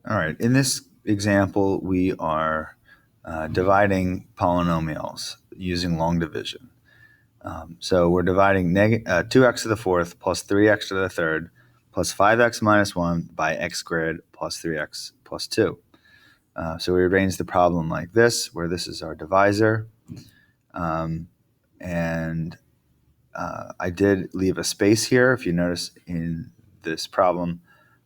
All right, in this example, we are dividing polynomials using long division. So we're dividing 2x to the fourth plus 3x to the third plus 5x minus 1 by x squared plus 3x plus 2. So we arrange the problem like this, where this is our divisor. And I did leave a space here. If you notice in this problem,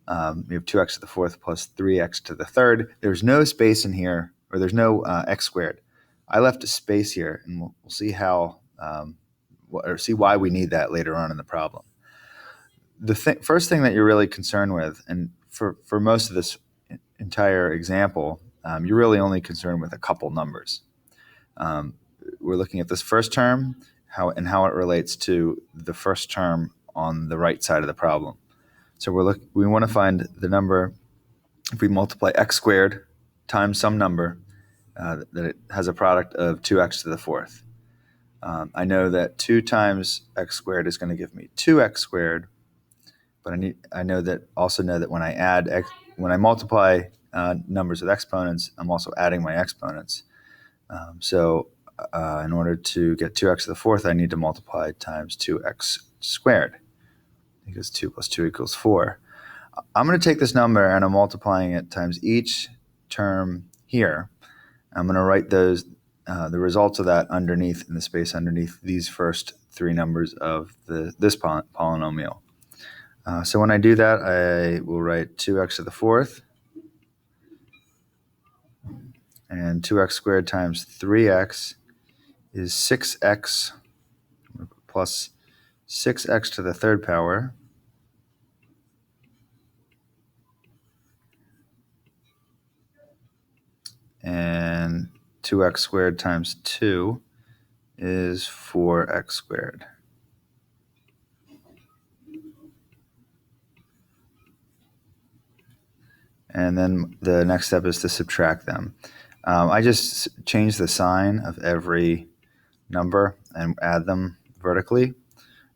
we have 2x to the fourth plus 3x to the third. There's no space in here, or there's no x squared. I left a space here, and we'll see how, or see why we need that later on in the problem. The first thing that you're really concerned with, and for most of this entire example, you're really only concerned with a couple numbers. We're looking at this first term, how it relates to the first term on the right side of the problem. So we want to find the number. If we multiply x squared times some number, that it has a product of 2x to the fourth. I know that 2 times x squared is going to give me 2x squared, but I know that when I multiply numbers with exponents, I'm also adding my exponents. So in order to get 2x to the fourth, I need to multiply times 2x squared, because 2 plus 2 equals 4. I'm going to take this number and I'm multiplying it times each term here. I'm going to write the results of that underneath, in the space underneath these first 3 numbers of this polynomial. So when I do that, I will write 2x to the fourth, and 2x squared times 3x is 6x plus 6x to the third power, and 2x squared times 2 is 4x squared. And then the next step is to subtract them. I just change the sign of every number and add them vertically.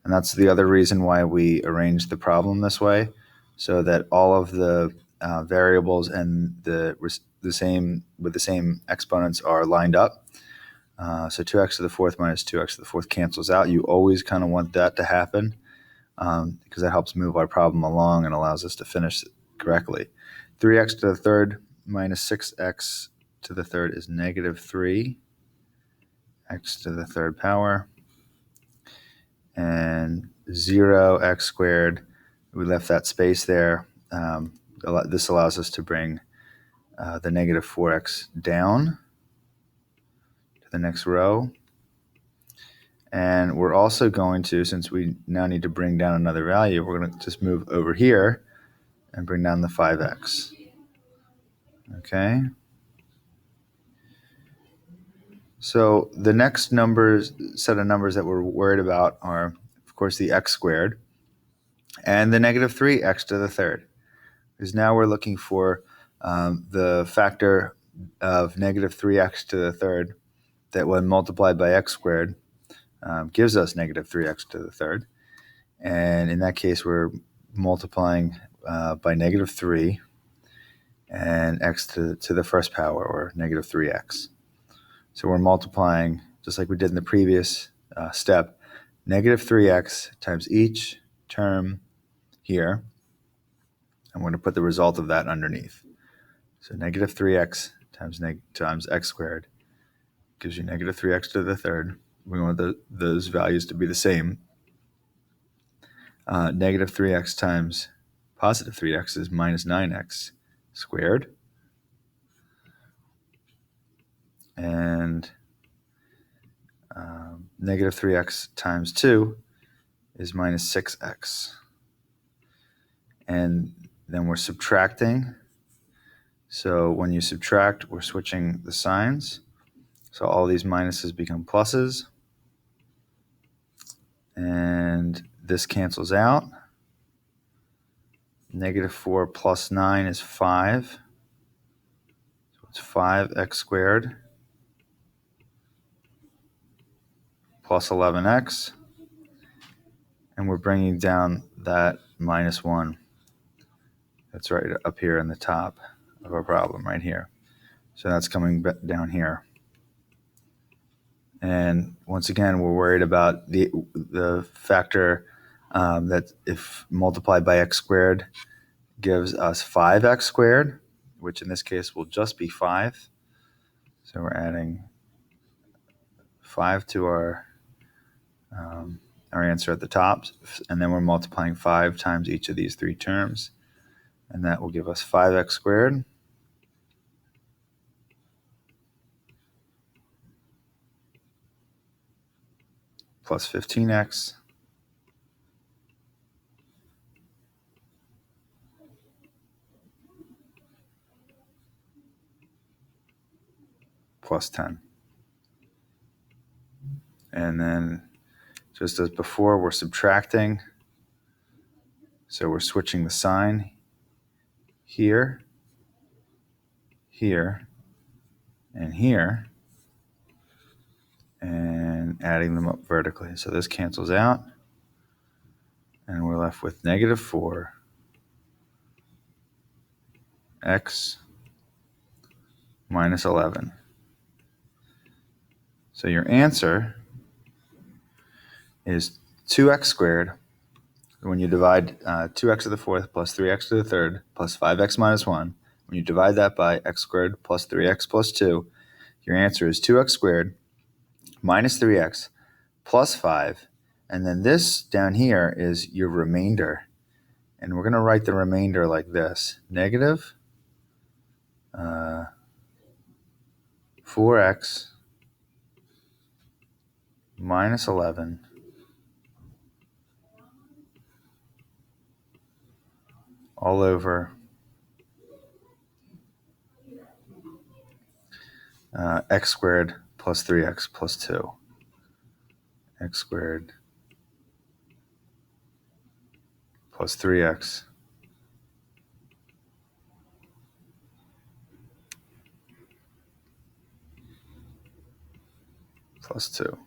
And that's the other reason why we arrange the problem this way, so that all of the variables and the same exponents are lined up. So 2x to the fourth minus 2x to the fourth cancels out. You always kind of want that to happen, because that helps move our problem along and allows us to finish it correctly. 3x to the third minus 6x to the third is negative 3x to the third power, and 0x squared. We left that space there. This allows us to bring the negative 4x down to the next row. And we're also going to, since we now need to bring down another value, we're going to just move over here and bring down the 5x. Okay. So the next set of numbers that we're worried about are, of course, the x squared and the negative 3x to the third. Because now we're looking for the factor of negative 3x to the third that, when multiplied by x squared, gives us negative 3x to the third. And in that case, we're multiplying by negative 3 and x to the first power, or negative 3x. So we're multiplying, just like we did in the previous step, negative 3x times each term here. I'm going to put the result of that underneath. So negative 3x times x squared gives you negative 3x to the third. We want those values to be the same. Negative 3x times positive 3x is minus 9x squared. And negative 3x times 2 is minus 6x. And then we're subtracting. So when you subtract, we're switching the signs. So all these minuses become pluses. And this cancels out. Negative 4 plus 9 is 5. So it's 5x squared plus 11x. And we're bringing down that minus 1. That's right up here in the top. of our problem right here. So that's coming down here. And once again, we're worried about the factor that if multiplied by x squared gives us 5x squared, which in this case will just be 5. So we're adding 5 to our answer at the top, and then we're multiplying 5 times each of these three terms, and that will give us 5x squared plus 15x plus 10. And then just as before, we're subtracting. So we're switching the sign here, here, and here, and adding them up vertically. So this cancels out, and we're left with negative 4x minus 11. So your answer is 2x squared. When you divide 2x to the fourth plus 3x to the third plus 5x minus 1, when you divide that by x squared plus 3x plus 2, your answer is 2x squared minus 3x plus 5. And then this down here is your remainder. And we're going to write the remainder like this. Negative 4x minus 11 all over x squared plus 3x plus 2. X squared plus 3x plus 2.